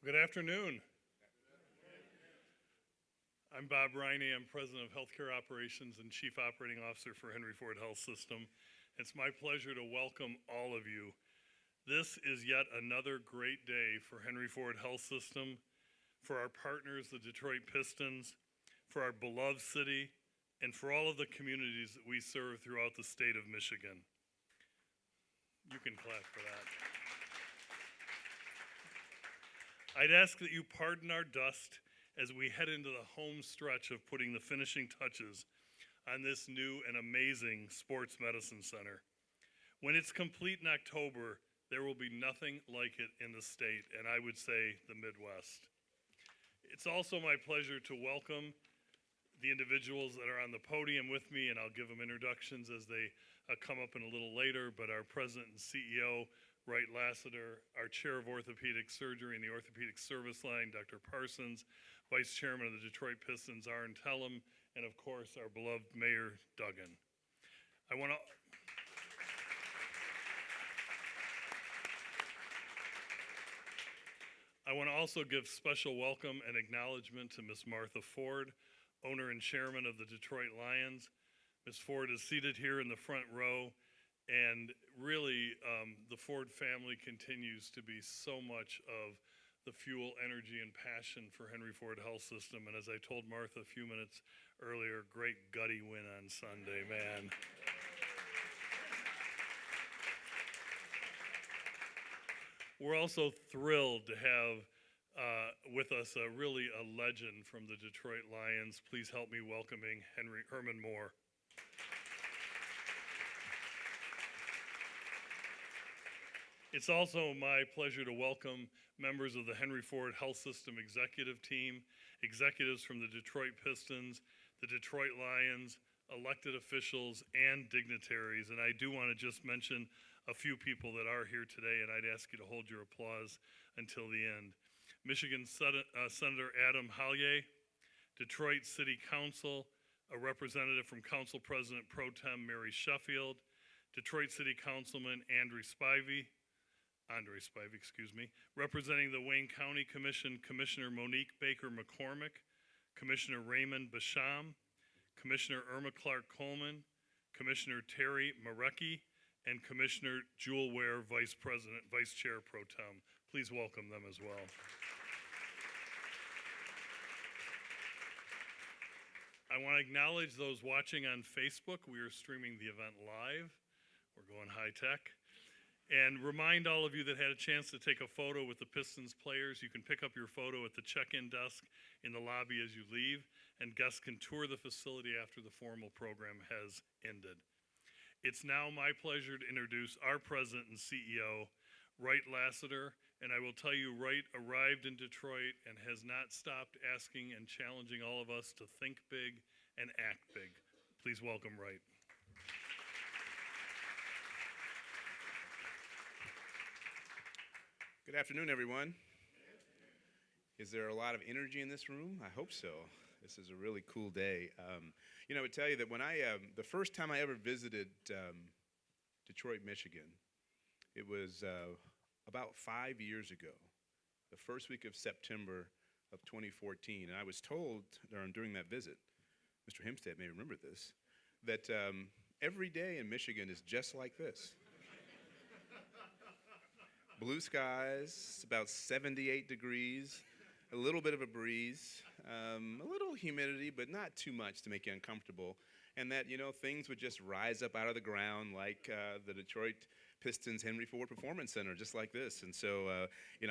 Good afternoon. I'm Bob RINEYCOO. I'm President of Healthcare Operations and Chief Operating Officer for Henry Ford Health System. It's my pleasure to welcome all of you. This is yet another great day for Henry Ford Health System, for our partners, the Detroit Pistons, for our beloved city, and for all of the communities that we serve throughout the state of Michigan. You can clap for that. I'd ask that you pardon our dust as we head into the home stretch of putting the finishing touches on this new and amazing sports medicine center. When it's complete in October, there will be nothing like it in the state, and I would say the Midwest. It's also my pleasure to welcome the individuals that are on the podium with me, and I'll give them introductions as they come up in a little later, but our President and CEO, WRIGHT LASSITER, our Chair of Orthopedic Surgery and the Orthopedic Service Line, Dr. Parsons, Vice Chairman of the Detroit Pistons, Tellem, and of course, our beloved Mayor, DUGGAN. I want to also give special welcome and acknowledgement to Ms. Martha Ford, owner and chairman of the Detroit Lions. Ms. Ford is seated here in the front row, and really the Ford family continues to be so much of the fuel, energy, and passion for Henry Ford Health System. And as I told Martha a few minutes earlier, great gutty win on Sunday, man. We're also thrilled to have with us really a legend from the Detroit Lions. Please help me welcoming Herman Moore. It's also my pleasure to welcome members of the Henry Ford Health System executive team, executives from the Detroit Pistons, the Detroit Lions, elected officials, and dignitaries. And I do want to just mention a few people that are here today, and I'd ask you to hold your applause until the end. Michigan Senator Adam Hollier, Detroit City Council, a representative from Council President Pro Tem Mary Sheffield, Detroit City Councilman Andre Spivey, representing the Wayne County Commission, Commissioner Monique Baker McCormick, Commissioner Raymond Basham, Commissioner Irma Clark Coleman, Commissioner Terry Marecki, and Commissioner Jewel Ware, Vice Chair Pro Tem. Please welcome them as well. I want to acknowledge those watching on Facebook. We are streaming the event live. We're going high tech. And remind all of you that had a chance to take a photo with the Pistons players, you can pick up your photo at the check-in desk in the lobby as you leave, and guests can tour the facility after the formal program has ended. It's now my pleasure to introduce our President and CEO, WRIGHT LASSITER, and I will tell you, WRIGHT arrived in Detroit and has not stopped asking and challenging all of us to think big and act big. Please welcome WRIGHT. Good afternoon, everyone. Is there a lot of energy in this room? I hope so. This is a really cool day. I would tell you that when the first time I ever visited Detroit, Michigan, it was about 5 years ago, the first week of September of 2014. And I was told during that visit, Mr. Hempstead may remember this, that every day in Michigan is just like this. Blue skies, about 78 degrees, a little bit of a breeze, a little humidity, but not too much to make you uncomfortable. And that, things would just rise up out of the ground like the Detroit Pistons Henry Ford Performance Center, just like this. And so,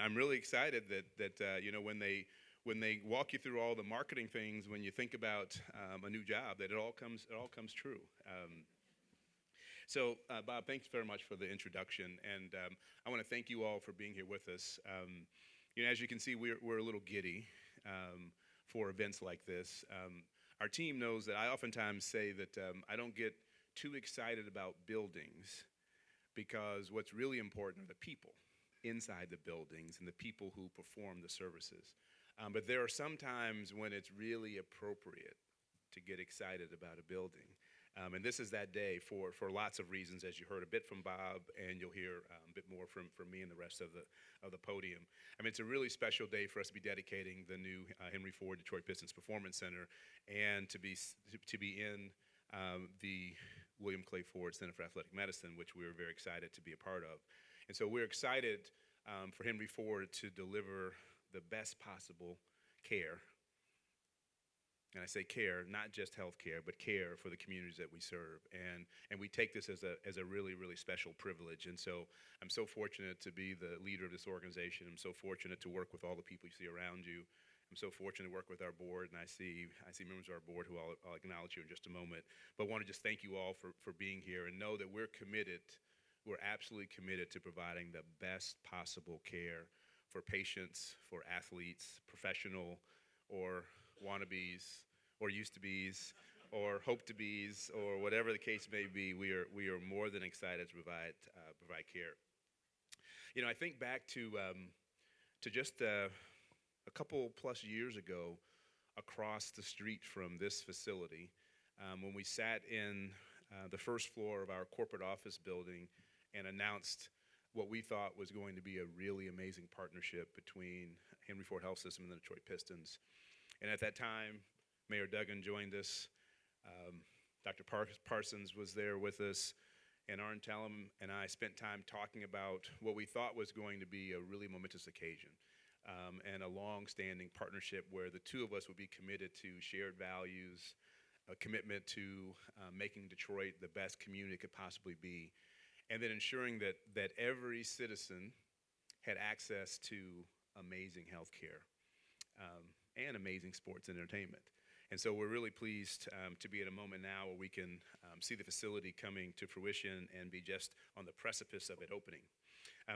I'm really excited that when they walk you through all the marketing things, when you think about a new job, that it all comes true. So, Bob, thanks very much for the introduction, and I want to thank you all for being here with us. As you can see, we're a little giddy for events like this. Our team knows that I oftentimes say that I don't get too excited about buildings because what's really important are the people inside the buildings and the people who perform the services. But there are some times when it's really appropriate to get excited about a building. And this is that day for lots of reasons, as you heard a bit from Bob, and you'll hear a bit more from me and the rest of the podium. I mean, it's a really special day for us to be dedicating the new Henry Ford Detroit Pistons Performance Center, and to be in the William Clay Ford Center for Athletic Medicine, which we were very excited to be a part of. And so we're excited for Henry Ford to deliver the best possible care. And I say care, not just health care, but care for the communities that we serve. And we take this as a really, really special privilege. And so I'm so fortunate to be the leader of this organization. I'm so fortunate to work with all the people you see around you. I'm so fortunate to work with our board, and I see members of our board who I'll acknowledge you in just a moment. But I want to just thank you all for being here, and know that we're absolutely committed to providing the best possible care for patients, for athletes, professional or wannabes, or used to be's, or hope to be's, or whatever the case may be. We are more than excited to provide care. You know, I think back to just a couple plus years ago, across the street from this facility, when we sat in the first floor of our corporate office building and announced what we thought was going to be a really amazing partnership between Henry Ford Health System and the Detroit Pistons. And at that time, Mayor Duggan joined us. Dr. Parsons was there with us. And Untitled and I spent time talking about what we thought was going to be a really momentous occasion, and a long-standing partnership where the two of us would be committed to shared values, a commitment to making Detroit the best community it could possibly be, and then ensuring that every citizen had access to amazing health care and amazing sports and entertainment. And so we're really pleased to be at a moment now where we can see the facility coming to fruition and be just on the precipice of it opening.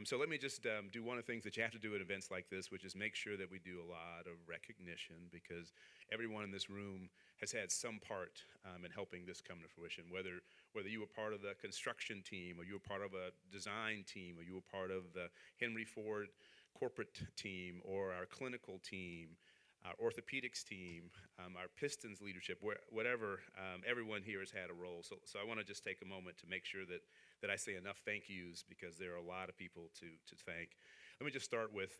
So let me just do one of the things that you have to do at events like this, which is make sure that we do a lot of recognition, because everyone in this room has had some part in helping this come to fruition, whether you were part of the construction team, or you were part of a design team, or you were part of the Henry Ford corporate team, or our clinical team, our orthopedics team, our Pistons leadership, whatever, everyone here has had a role. So I want to just take a moment to make sure that I say enough thank yous, because there are a lot of people to thank. Let me just start with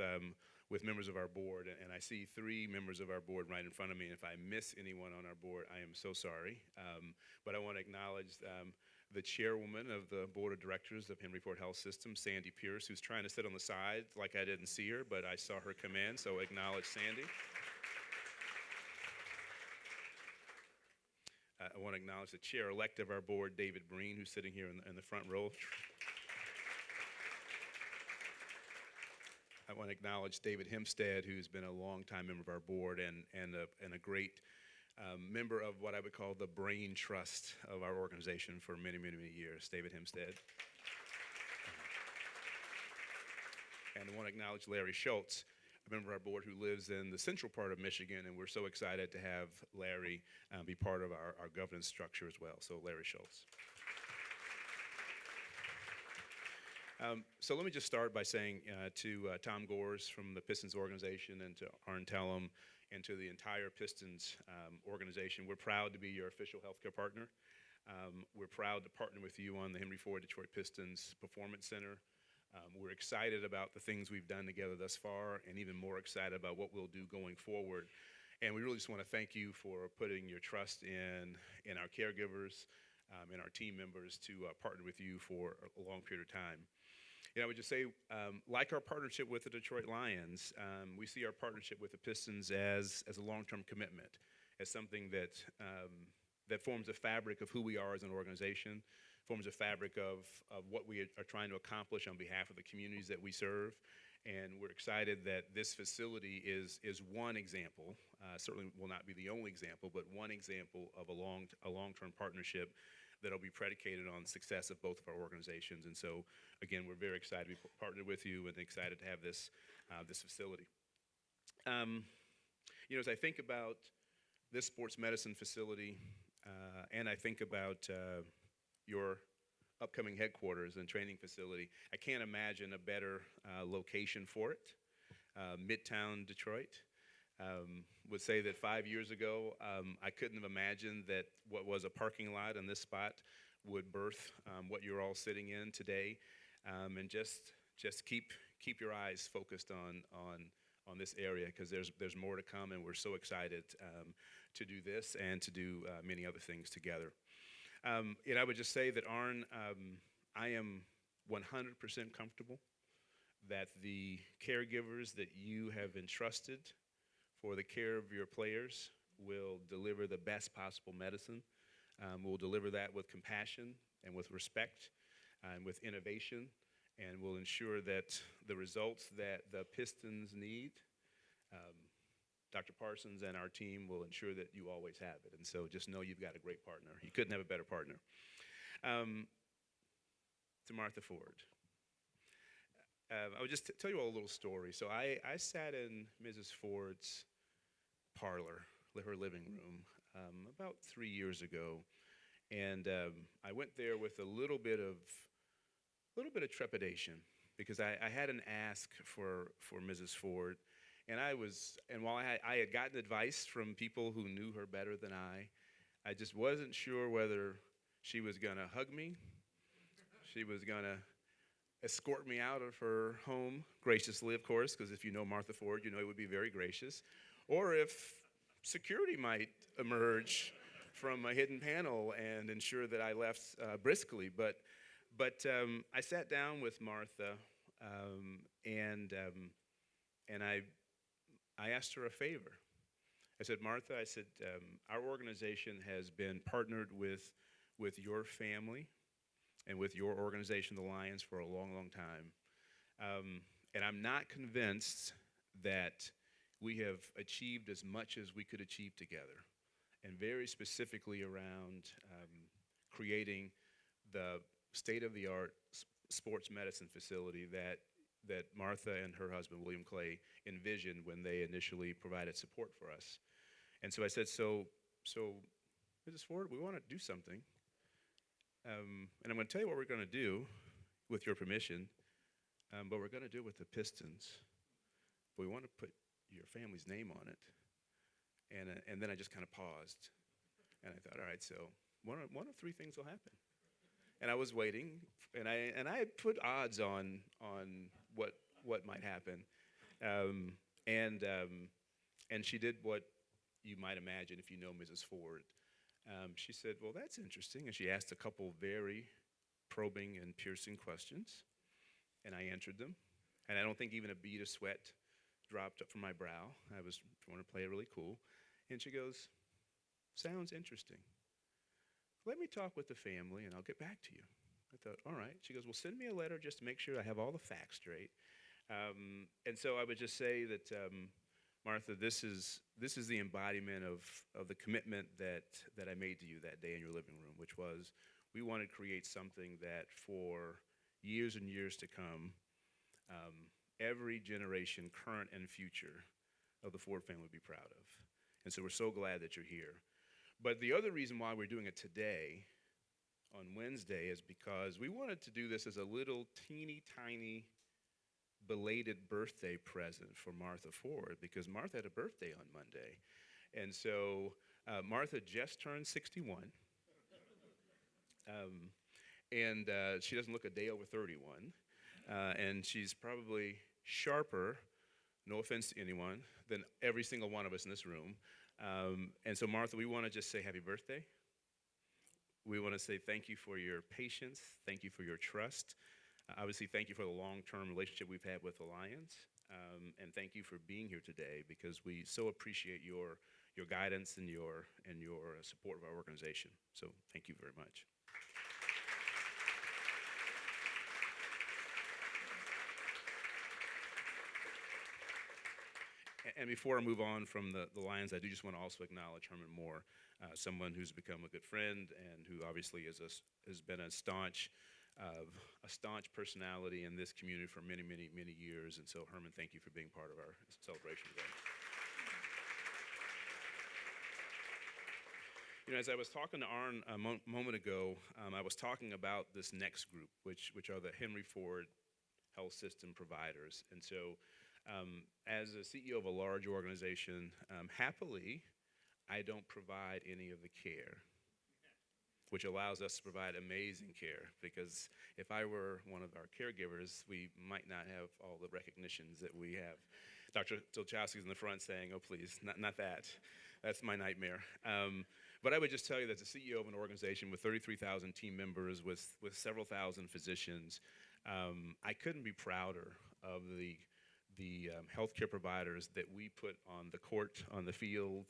members of our board, and I see 3 members of our board right in front of me. And if I miss anyone on our board, I am so sorry. But I want to acknowledge the chairwoman of the board of directors of Henry Ford Health System, Sandy Pierce, who's trying to sit on the side like I didn't see her, but I saw her come in, so acknowledge Sandy. I want to acknowledge the chair-elect of our board, David Breen, who's sitting here in the front row. I want to acknowledge David Hempstead, who's been a longtime member of our board and a great member of what I would call the brain trust of our organization for many, many, many years, David Hempstead. And I want to acknowledge Larry Schultz, a member of our board who lives in the central part of Michigan, and we're so excited to have Larry be part of our governance structure as well. So Larry Schultz. So let me just start by saying to Tom Gores from the Pistons organization, and to Untitled and to the entire Pistons organization, we're proud to be your official healthcare partner. We're proud to partner with you on the Henry Ford Detroit Pistons Performance Center. We're excited about the things we've done together thus far, and even more excited about what we'll do going forward. And we really just want to thank you for putting your trust in our caregivers, and our team members to partner with you for a long period of time. I would just say, like our partnership with the Detroit Lions, we see our partnership with the Pistons as a long-term commitment, as something that forms a fabric of who we are as an organization, forms a fabric of what we are trying to accomplish on behalf of the communities that we serve. And we're excited that this facility is one example, certainly will not be the only example, but one example of a long-term partnership that'll be predicated on the success of both of our organizations. And so, again, we're very excited to be partnered with you and excited to have this facility. As I think about this sports medicine facility, and I think about your upcoming headquarters and training facility, I can't imagine a better location for it. Midtown Detroit. would say that 5 years ago, I couldn't have imagined that what was a parking lot in this spot would birth what you're all sitting in today, and just keep your eyes focused on this area, because there's more to come, and we're so excited to do this and to do many other things together. And I would just say that, Arn, I am 100% comfortable that the caregivers that you have entrusted for the care of your players will deliver the best possible medicine. We'll deliver that with compassion and with respect and with innovation, and we'll ensure that the results that the Pistons need, Dr. Parsons and our team will ensure that you always have it. And so just know you've got a great partner. You couldn't have a better partner. To Martha Ford. I would just tell you all a little story. So I sat in Mrs. Ford's parlor, her living room, about 3 years ago, and I went there with a little bit of trepidation, because I had an ask for Mrs. Ford, and while I had gotten advice from people who knew her better than I just wasn't sure whether she was going to hug me, she was going to escort me out of her home, graciously, of course, because if you know Martha Ford, you know it would be very gracious, or if security might emerge from a hidden panel and ensure that I left briskly. But I sat down with Martha, and I asked her a favor. I said, Martha, I said, our organization has been partnered with your family and with your organization, the Lions, for a long, long time. And I'm not convinced that we have achieved as much as we could achieve together, and very specifically around creating the state-of-the-art sports medicine facility that Martha and her husband, William Clay, envisioned when they initially provided support for us. And so I said, so Mrs. Ford, we want to do something. And I'm going to tell you what we're going to do, with your permission, but we're going to do it with the Pistons. But we want to put your family's name on it. And then I just kind of paused. And I thought, all right, so one of three things will happen. And I was waiting, and I had put odds on what might happen. And she did what you might imagine if you know Mrs. Ford. She said, well, that's interesting. And she asked a couple very probing and piercing questions, and I answered them. And I don't think even a bead of sweat dropped up from my brow. I was trying to play it really cool. And she goes, sounds interesting. Let me talk with the family, and I'll get back to you. I thought, all right. She goes, well, send me a letter just to make sure I have all the facts straight. And so I would just say that, Martha, this is the embodiment of the commitment that I made to you that day in your living room, which was we want to create something that for years and years to come, every generation, current and future, of the Ford family would be proud of. And so we're so glad that you're here. But the other reason why we're doing it today, on Wednesday, is because we wanted to do this as a little teeny tiny belated birthday present for Martha Ford, because Martha had a birthday on Monday. And so Martha just turned 61. And she doesn't look a day over 31. And she's probably sharper, no offense to anyone, than every single one of us in this room. And so, Martha, we want to just say happy birthday. We want to say thank you for your patience. Thank you for your trust. Obviously, thank you for the long-term relationship we've had with the Lions. And thank you for being here today, because we so appreciate your guidance and your support of our organization. So thank you very much. And before I move on from the Lions, I do just want to also acknowledge Herman Moore, someone who's become a good friend and who obviously has been a staunch personality in this community for many, many, many years. And so, Herman, thank you for being part of our celebration today. You know, as I was talking to Arn a moment ago, I was talking about this next group, which are the Henry Ford Health System providers. And so As a CEO of a large organization, happily, I don't provide any of the care, which allows us to provide amazing care, because if I were one of our caregivers, we might not have all the recognitions that we have. Dr. Tolchowski's in the front saying, oh, please, not that. That's my nightmare. But I would just tell you that as the CEO of an organization with 33,000 team members, with several thousand physicians, I couldn't be prouder of the healthcare providers that we put on the court, on the field,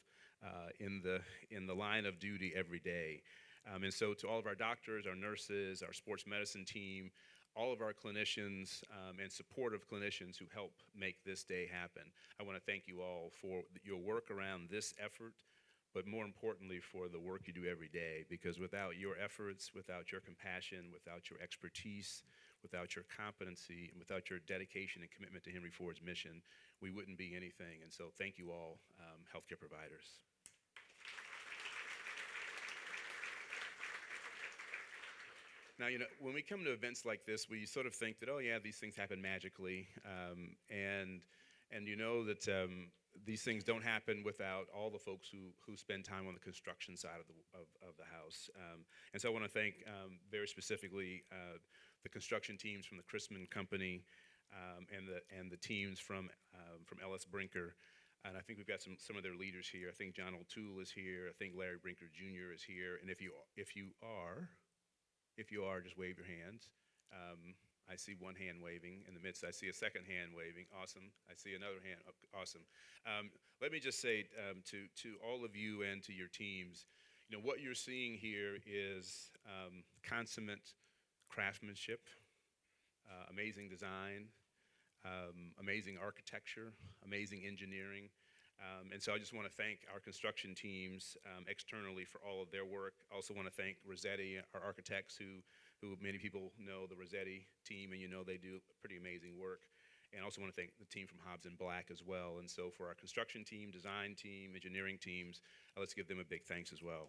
in the line of duty every day. And so to all of our doctors, our nurses, our sports medicine team, all of our clinicians and supportive clinicians who help make this day happen, I want to thank you all for your work around this effort, but more importantly for the work you do every day, because without your efforts, without your compassion, without your expertise, without your competency, and without your dedication and commitment to Henry Ford's mission, we wouldn't be anything. And so thank you all, healthcare providers. Now, when we come to events like this, we sort of think that, oh yeah, these things happen magically, and you know that these things don't happen without all the folks who spend time on the construction side of the house. And so I want to thank very specifically the construction teams from the Chrisman Company and the teams from Ellis Brinker. And I think we've got some of their leaders here. I think John O'Toole is here. I think Larry Brinker Jr. is here. And if you are, just wave your hands. I see one hand waving in the midst. I see a second hand waving. Awesome. I see another hand. Awesome. Let me just say to all of you and to your teams, what you're seeing here is consummate craftsmanship, amazing design, amazing architecture, amazing engineering. And so I just want to thank our construction teams externally for all of their work. I also want to thank Rossetti, our architects, who many people know the Rossetti team, and they do pretty amazing work. And I also want to thank the team from Hobbs & Black as well. And so for our construction team, design team, engineering teams, let's give them a big thanks as well.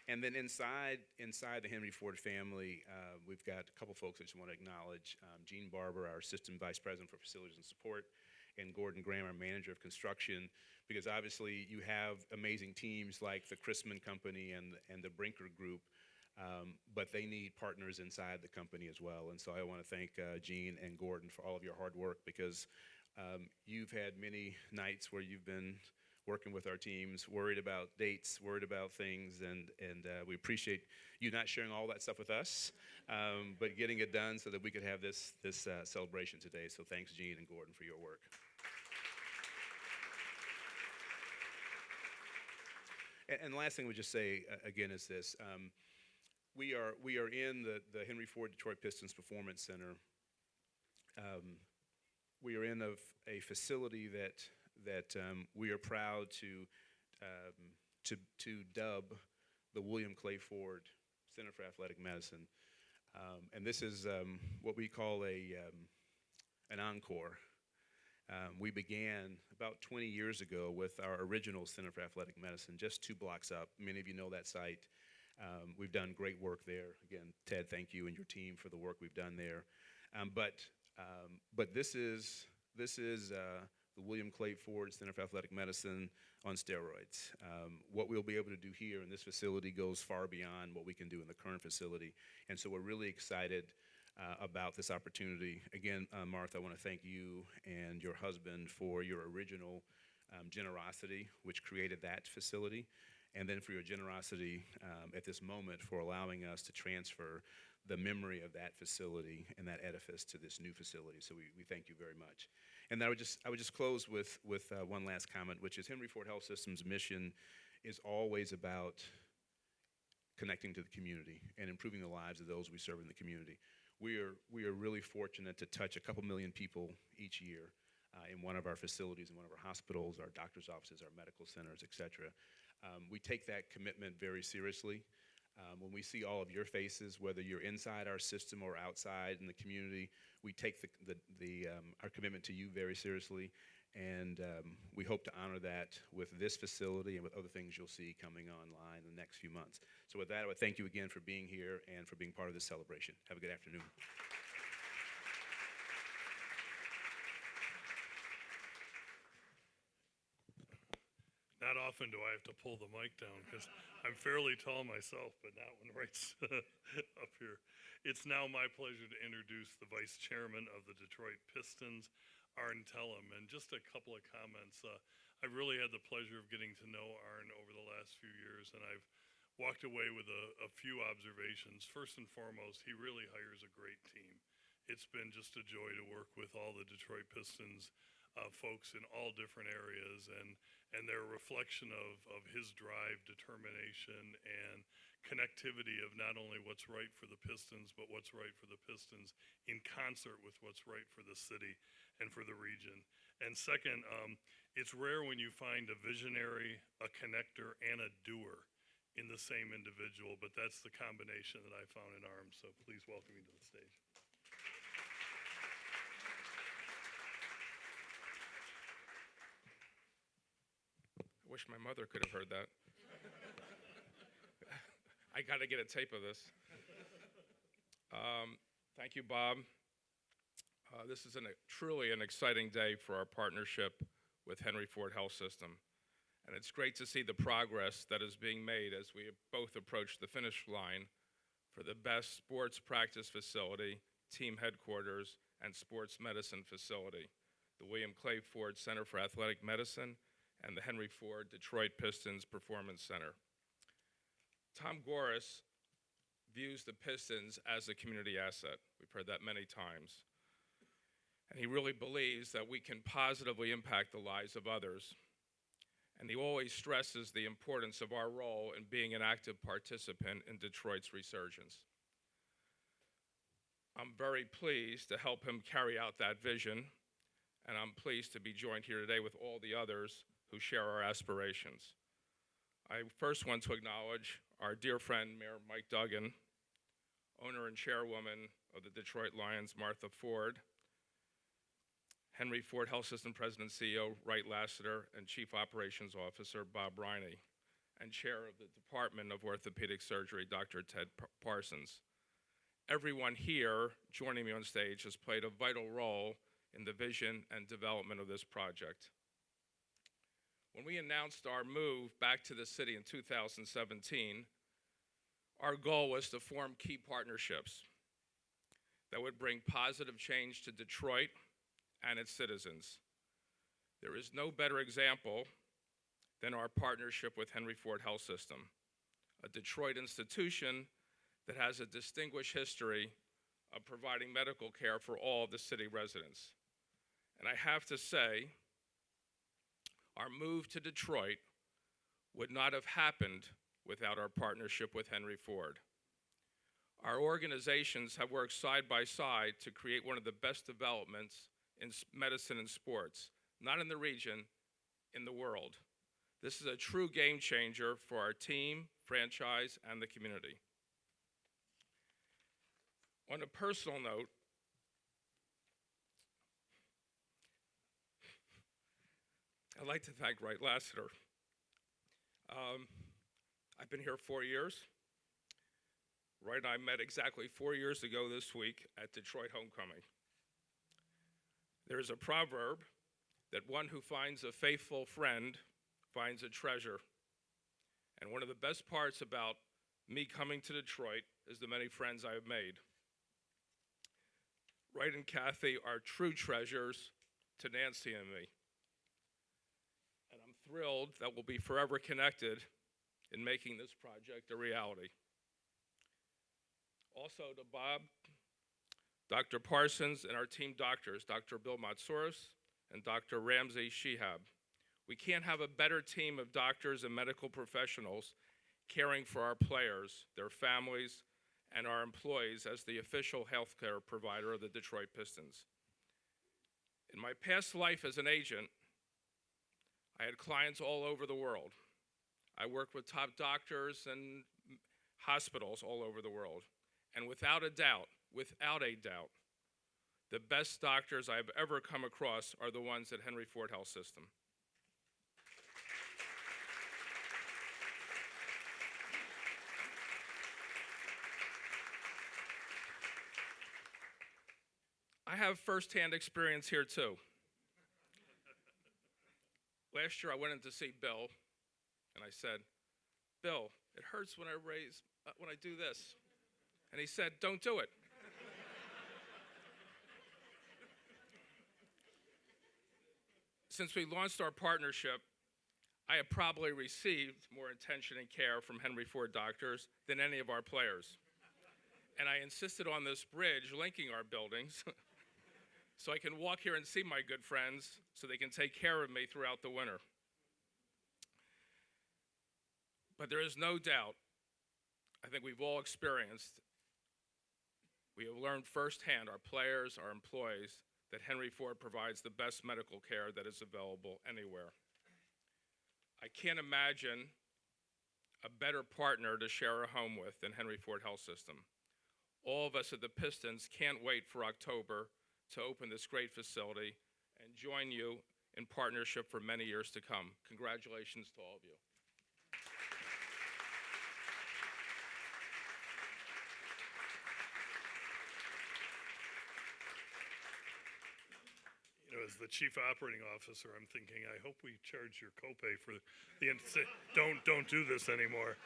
And then inside the Henry Ford family, we've got a couple folks I just want to acknowledge. Gene Barber, our Assistant Vice President for Facilities and Support, and Gordon Graham, our Manager of Construction, because obviously you have amazing teams like the Chrisman Company and the Brinker Group, but they need partners inside the company as well. And so I want to thank Gene and Gordon for all of your hard work, because you've had many nights where you've been working with our teams, worried about dates, worried about things, and we appreciate you not sharing all that stuff with us, but getting it done so that we could have this celebration today. So thanks, Gene and Gordon, for your work. And the last thing we just say again is this: we are in the Henry Ford Detroit Pistons Performance Center. We are in a facility that we are proud to dub the William Clay Ford Center for Athletic Medicine, and this is what we call an encore. We began about 20 years ago with our original Center for Athletic Medicine, just 2 blocks up. Many of you know that site. We've done great work there. Again, Ted, thank you and your team for the work we've done there. But this is the William Clay Ford Center for Athletic Medicine on steroids. What we'll be able to do here in this facility goes far beyond what we can do in the current facility. And so we're really excited about this opportunity. Again, Martha, I want to thank you and your husband for your original generosity, which created that facility, and then for your generosity at this moment for allowing us to transfer the memory of that facility and that edifice to this new facility. So we thank you very much. And I would just close with one last comment, which is Henry Ford Health System's mission is always about connecting to the community and improving the lives of those we serve in the community. We are really fortunate to touch a couple million people each year in one of our facilities, in one of our hospitals, our doctor's offices, our medical centers, et cetera. We take that commitment very seriously. When we see all of your faces, whether you're inside our system or outside in the community, we take our commitment to you very seriously. And we hope to honor that with this facility and with other things you'll see coming online in the next few months. So with that, I would thank you again for being here and for being part of this celebration. Have a good afternoon. Not often do I have to pull the mic down because I'm fairly tall myself, but not when Wright's up here. It's now my pleasure to introduce the Vice Chairman of the Detroit Pistons, Arn Tellem. And just a couple of comments. I've really had the pleasure of getting to know Arn over the last few years, and I've walked away with a few observations. First and foremost, he really hires a great team. It's been just a joy to work with all the Detroit Pistons folks in all different areas, and they're a reflection of his drive, determination, and connectivity of not only what's right for the Pistons, but what's right for the Pistons in concert with what's right for the city and for the region. And second, it's rare when you find a visionary, a connector, and a doer in the same individual, but that's the combination that I found in Arn. So please welcome me to the stage. I wish my mother could have heard that. I got to get a tape of this. Thank you, Bob. This is truly an exciting day for our partnership with Henry Ford Health System. And it's great to see the progress that is being made as we both approach the finish line for the best sports practice facility, team headquarters, and sports medicine facility, the William Clay Ford Center for Athletic Medicine and the Henry Ford Detroit Pistons Performance Center. Tom Goris views the Pistons as a community asset. We've heard that many times. And he really believes that we can positively impact the lives of others. And he always stresses the importance of our role in being an active participant in Detroit's resurgence. I'm very pleased to help him carry out that vision, and I'm pleased to be joined here today with all the others who share our aspirations. I first want to acknowledge our dear friend, Mayor Mike Duggan, owner and chairwoman of the Detroit Lions, Martha Ford, Henry Ford Health System President and CEO, Wright Lassiter, and Chief Operations Officer, Bob RINEYCOO, and Chair of the Department of Orthopedic Surgery, Dr. Ted Parsons. Everyone here joining me on stage has played a vital role in the vision and development of this project. When we announced our move back to the city in 2017, our goal was to form key partnerships that would bring positive change to Detroit and its citizens. There is no better example than our partnership with Henry Ford Health System, a Detroit institution that has a distinguished history of providing medical care for all of the city residents. And I have to say, our move to Detroit would not have happened without our partnership with Henry Ford. Our organizations have worked side by side to create one of the best developments in medicine and sports, not in the region, in the world. This is a true game changer for our team, franchise, and the community. On a personal note, I'd like to thank Wright Lassiter. I've been here 4 years. Wright and I met exactly 4 years ago this week at Detroit Homecoming. There is a proverb that one who finds a faithful friend finds a treasure. And one of the best parts about me coming to Detroit is the many friends I have made. Wright and Kathy are true treasures to Nancy and me. And I'm thrilled that we'll be forever connected in making this project a reality. Also to Bob, Dr. Parsons, and our team doctors, Dr. Bill Matsouras and Dr. Ramsey Shihab. We can't have a better team of doctors and medical professionals caring for our players, their families, and our employees as the official healthcare provider of the Detroit Pistons. In my past life as an agent, I had clients all over the world. I worked with top doctors and hospitals all over the world. And without a doubt, The best doctors I've ever come across are the ones at Henry Ford Health System. I have firsthand experience here too. Last year I went in to see Bill, and I said, "Bill, it hurts when I do this." And he said, "Don't do it." Since we launched our partnership, I have probably received more attention and care from Henry Ford doctors than any of our players. And I insisted on this bridge linking our buildings so I can walk here and see my good friends so they can take care of me throughout the winter. But there is no doubt, I think we've all experienced, we have learned firsthand, our players, our employees, that Henry Ford provides the best medical care that is available anywhere. I can't imagine a better partner to share a home with than Henry Ford Health System. All of us at the Pistons can't wait for October to open this great facility and join you in partnership for many years to come. Congratulations to all of you. You know, as the chief operating officer, I'm thinking, I hope we charge your copay for the don't do this anymore.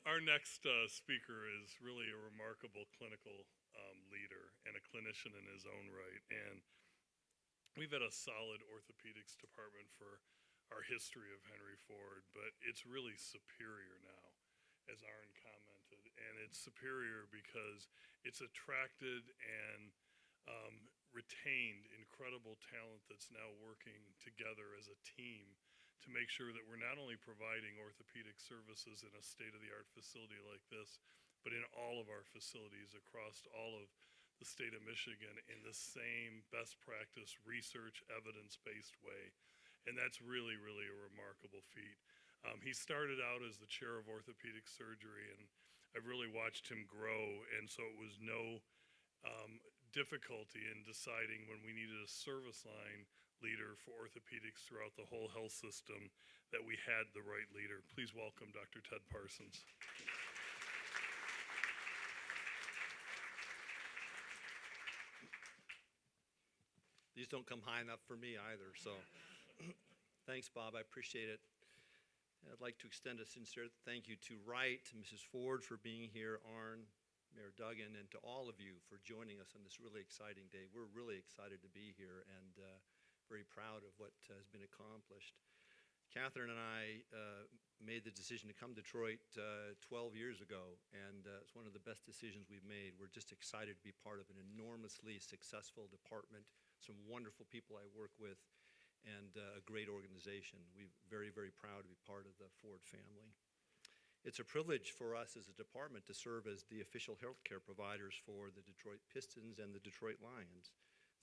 Our next speaker is really a remarkable clinical leader and a clinician in his own right. And we've had a solid orthopedics department for our history of Henry Ford, but it's really superior now, as Arn commented. And it's superior because it's attracted and retained incredible talent that's now working together as a team to make sure that we're not only providing orthopedic services in a state-of-the-art facility like this, but in all of our facilities across all of the state of Michigan in the same best practice, research, evidence-based way. And that's really, really a remarkable feat. He started out as the chair of orthopedic surgery, and I've really watched him grow, and so it was no difficulty in deciding when we needed a service line leader for orthopedics throughout the whole health system that we had the right leader. Please welcome Dr. Ted Parsons. These don't come high enough for me either, so thanks, Bob. I appreciate it. I'd like to extend a sincere thank you to Wright, to Mrs. Ford for being here, Arn, Mayor Duggan, and to all of you for joining us on this really exciting day. We're really excited to be here and very proud of what has been accomplished. Catherine and I made the decision to come to Detroit 12 years ago, and it's one of the best decisions we've made. We're just excited to be part of an enormously successful department, some wonderful people I work with, and a great organization. We're very, very proud to be part of the Ford family. It's a privilege for us as a department to serve as the official healthcare providers for the Detroit Pistons and the Detroit Lions.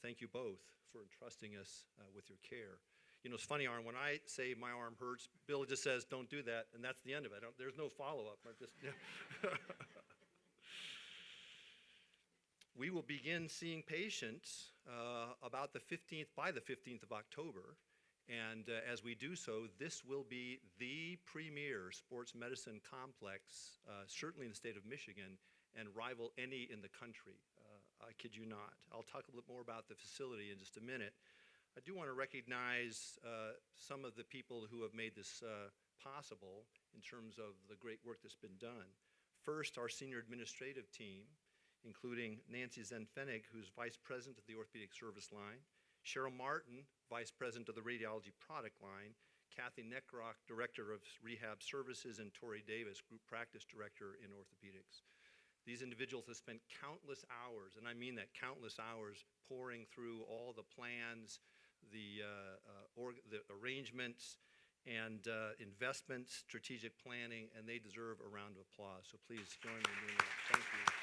Thank you both for entrusting us with your care. You know, it's funny, Arn, when I say my arm hurts, Bill just says, "Don't do that," and that's the end of it. There's no follow-up. We will begin seeing patients by the 15th of October. And as we do so, this will be the premier sports medicine complex, certainly in the state of Michigan, and rival any in the country. I kid you not. I'll talk a little bit more about the facility in just a minute. I do want to recognize some of the people who have made this possible in terms of the great work that's been done. First, our senior administrative team, including Nancy Zenfenig, who's Vice President of the Orthopedic Service Line, Cheryl Martin, Vice President of the Radiology Product Line, Kathy Neckrock, Director of Rehab Services, and Tori Davis, Group Practice Director in Orthopedics. These individuals have spent countless hours, and I mean that, countless hours, pouring through all the plans, the arrangements, and investments, strategic planning, and they deserve a round of applause. So please join me in doing that. Thank you.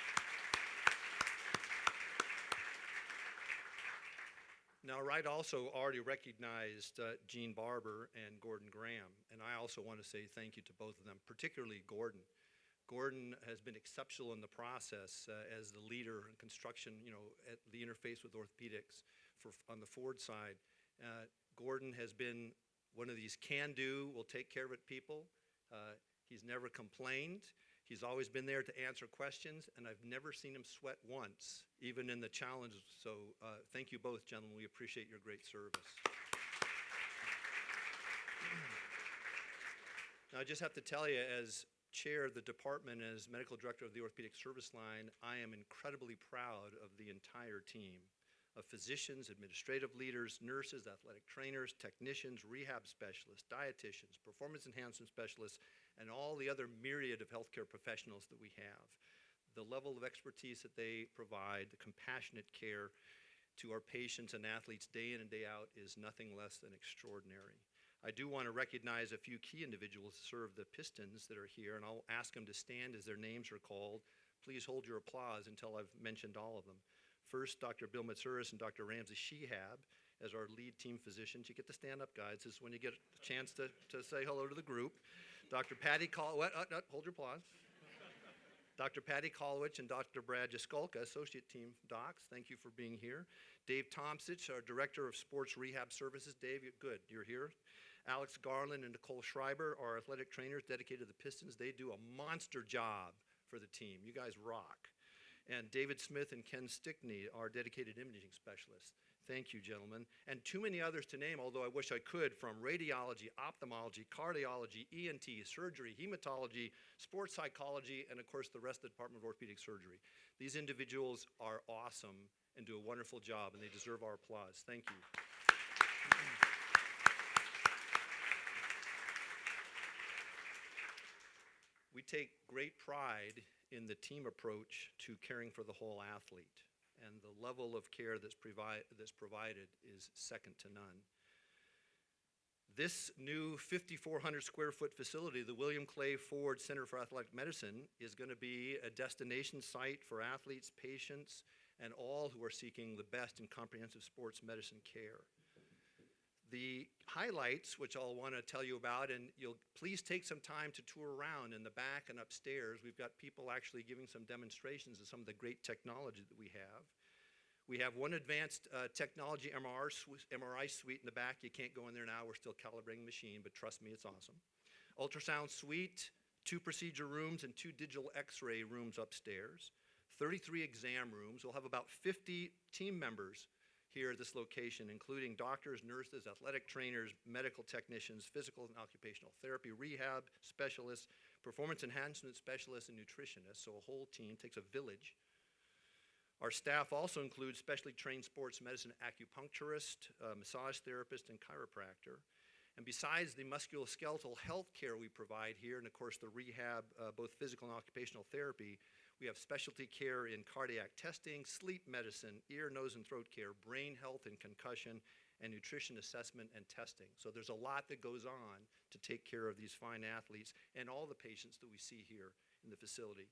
Now, Wright also already recognized Gene Barber and Gordon Graham, and I also want to say thank you to both of them, particularly Gordon. Gordon has been exceptional in the process as the leader in construction, at the interface with orthopedics on the Ford side. Gordon has been one of these can-do, will take care of it people. He's never complained. He's always been there to answer questions, and I've never seen him sweat once, even in the challenges. So thank you both, gentlemen. We appreciate your great service. Now, I just have to tell you, as chair of the department, as medical director of the orthopedic service line, I am incredibly proud of the entire team of physicians, administrative leaders, nurses, athletic trainers, technicians, rehab specialists, dietitians, performance enhancement specialists, and all the other myriad of healthcare professionals that we have. The level of expertise that they provide, the compassionate care to our patients and athletes day in and day out is nothing less than extraordinary. I do want to recognize a few key individuals who serve the Pistons that are here, and I'll ask them to stand as their names are called. Please hold your applause until I've mentioned all of them. First, Dr. Bill Matsouras and Dr. Ramsey Shehab as our lead team physicians. You get to stand up, guys. This is when you get a chance to say hello to the group. Dr. Patty hold your applause. Dr. Patty Kolowich and Dr. Brad Jaskolka, associate team docs, thank you for being here. Dave Tomsich, our director of sports rehab services. Dave, good, you're here. Alex Garland and Nicole Schreiber, our athletic trainers dedicated to the Pistons. They do a monster job for the team. You guys rock. And David Smith and Ken Stickney, our dedicated imaging specialists. Thank you, gentlemen. And too many others to name, although I wish I could, from radiology, ophthalmology, cardiology, ENT, surgery, hematology, sports psychology, and of course the rest of the Department of Orthopedic Surgery. These individuals are awesome and do a wonderful job, and they deserve our applause. Thank you. We take great pride in the team approach to caring for the whole athlete, and the level of care that's provided is second to none. This new 5,400 square foot facility, the William Clay Ford Center for Athletic Medicine, is going to be a destination site for athletes, patients, and all who are seeking the best in comprehensive sports medicine care. The highlights, which I'll want to tell you about, and you'll please take some time to tour around in the back and upstairs. We've got people actually giving some demonstrations of some of the great technology that we have. We have one advanced technology MRI suite in the back. You can't go in there now. We're still calibrating the machine, but trust me, it's awesome. Ultrasound suite, 2 procedure rooms, and 2 digital x-ray rooms upstairs. 33 exam rooms. We'll have about 50 team members here at this location, including doctors, nurses, athletic trainers, medical technicians, physical and occupational therapy, rehab specialists, performance enhancement specialists, and nutritionists. So a whole team, takes a village. Our staff also includes specially trained sports medicine acupuncturist, massage therapist, and chiropractor. And besides the musculoskeletal health care we provide here, and of course the rehab, both physical and occupational therapy, we have specialty care in cardiac testing, sleep medicine, ear, nose, and throat care, brain health and concussion, and nutrition assessment and testing. So there's a lot that goes on to take care of these fine athletes and all the patients that we see here in the facility.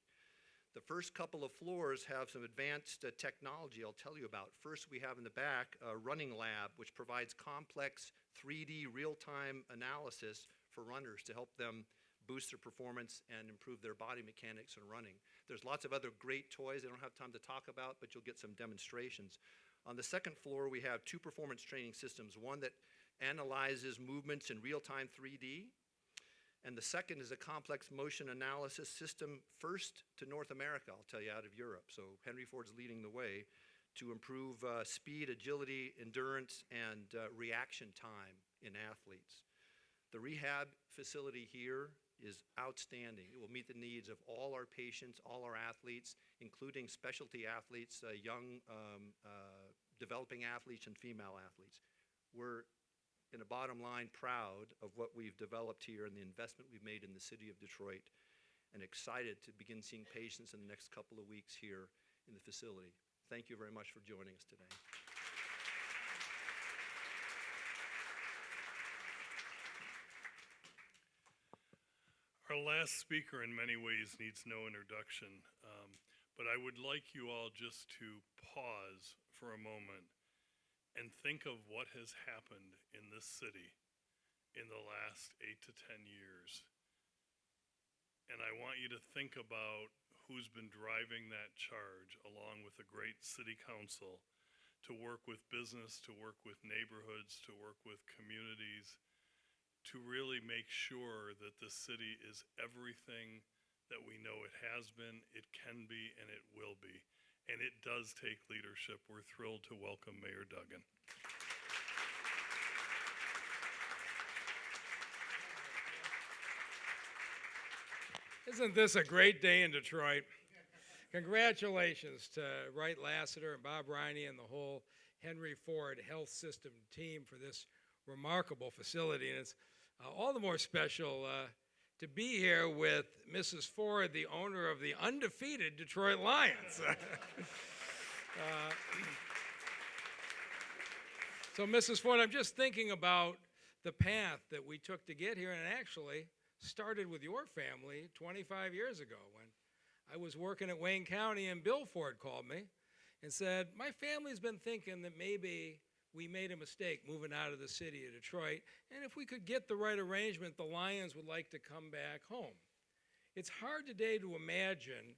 The first couple of floors have some advanced technology I'll tell you about. First, we have in the back a running lab, which provides complex 3D real-time analysis for runners to help them boost their performance and improve their body mechanics in running. There's lots of other great toys I don't have time to talk about, but you'll get some demonstrations. On the second floor, we have 2 performance training systems, one that analyzes movements in real-time 3D, and the second is a complex motion analysis system, first to North America, I'll tell you, out of Europe. So Henry Ford's leading the way to improve speed, agility, endurance, and reaction time in athletes. The rehab facility here is outstanding. It will meet the needs of all our patients, all our athletes, including specialty athletes, young developing athletes, and female athletes. We're, in a bottom line, proud of what we've developed here and the investment we've made in the city of Detroit, and excited to begin seeing patients in the next couple of weeks here in the facility. Thank you very much for joining us today. Our last speaker in many ways needs no introduction, but I would like you all just to pause for a moment and think of what has happened in this city in the last 8 to 10 years. And I want you to think about who's been driving that charge along with a great city council to work with business, to work with neighborhoods, to work with communities, to really make sure that the city is everything that we know it has been, it can be, and it will be. And it does take leadership. We're thrilled to welcome Mayor Duggan. Isn't this a great day in Detroit? Congratulations to Wright Lassiter and Bob Riney and the whole Henry Ford Health System team for this remarkable facility. And it's all the more special to be here with Mrs. Ford, the owner of the undefeated Detroit Lions. So, Mrs. Ford, I'm just thinking about the path that we took to get here, and it actually started with your family 25 years ago when I was working at Wayne County, and Bill Ford called me and said, my family's been thinking that maybe we made a mistake moving out of the city of Detroit, and if we could get the right arrangement, the Lions would like to come back home. It's hard today to imagine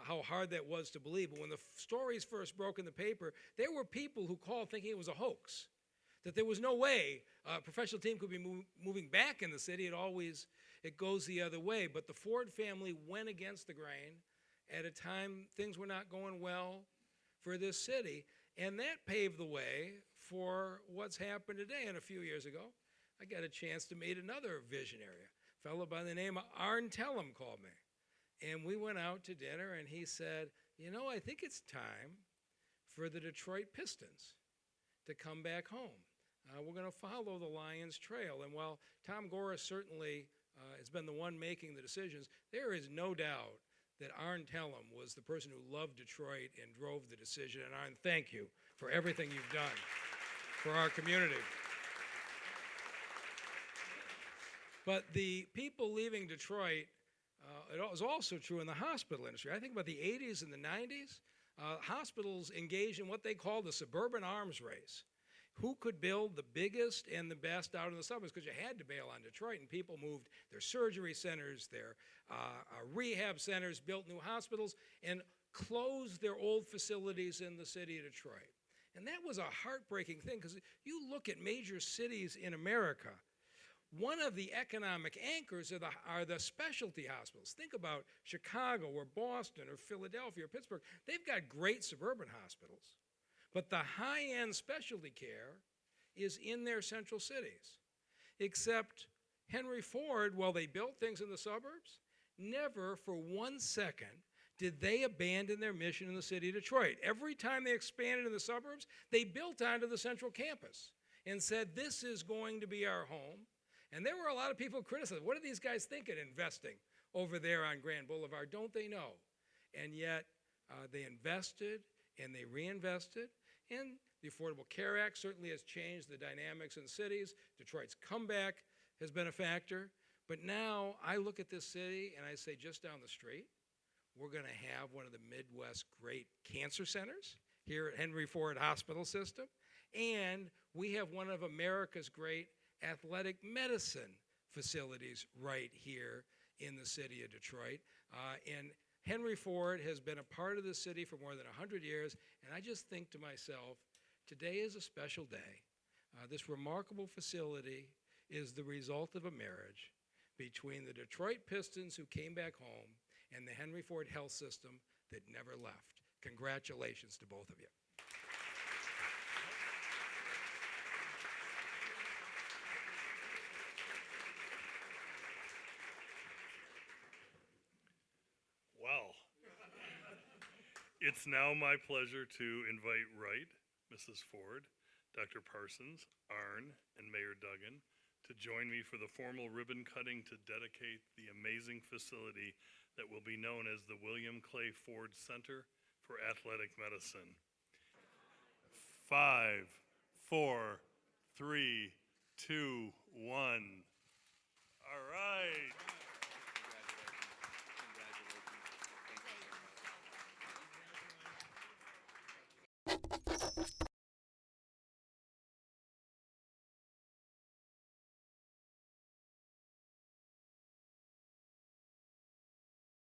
how hard that was to believe, but when the stories first broke in the paper, there were people who called thinking it was a hoax, that there was no way a professional team could be moving back in the city. It goes the other way. But the Ford family went against the grain at a time things were not going well for this city, and that paved the way for what's happened today. And a few years ago, I got a chance to meet another visionary, a fellow by the name of Tellem called me. And we went out to dinner, and he said, you know, I think it's time for the Detroit Pistons to come back home. We're going to follow the Lions trail. And while Tom Gora certainly has been the one making the decisions, there is no doubt that Arn Tellem was the person who loved Detroit and drove the decision. And Arn, thank you for everything you've done for our community. But the people leaving Detroit, it was also true in the hospital industry. I think about the 80s and the 90s, hospitals engaged in what they called the suburban arms race. Who could build the biggest and the best out in the suburbs? Because you had to bail on Detroit, and people moved their surgery centers, their rehab centers, built new hospitals, and closed their old facilities in the city of Detroit. And that was a heartbreaking thing, because you look at major cities in America, one of the economic anchors are the specialty hospitals. Think about Chicago or Boston or Philadelphia or Pittsburgh. They've got great suburban hospitals. But the high-end specialty care is in their central cities. Except Henry Ford, while they built things in the suburbs, never for 1 second did they abandon their mission in the city of Detroit. Every time they expanded in the suburbs, they built onto the central campus and said, this is going to be our home. And there were a lot of people who criticized, what are these guys thinking investing over there on Grand Boulevard? Don't they know? And yet they invested and they reinvested. And the Affordable Care Act certainly has changed the dynamics in cities. Detroit's comeback has been a factor. But now I look at this city and I say, just down the street, we're going to have one of the Midwest's great cancer centers here at Henry Ford Hospital System. And we have one of America's great athletic medicine facilities right here in the city of Detroit. And Henry Ford has been a part of the city for more than 100 years, and I just think to myself, today is a special day. This remarkable facility is the result of a marriage between the Detroit Pistons, who came back home, and the Henry Ford Health System that never left. Congratulations to both of you. Well, it's now my pleasure to invite Wright, Mrs. Ford, Dr. Parsons, Arn, and Mayor Duggan to join me for the formal ribbon cutting to dedicate the amazing facility that will be known as the William Clay Ford Center for Athletic Medicine. 5, 4, 3, 2, 1. All right.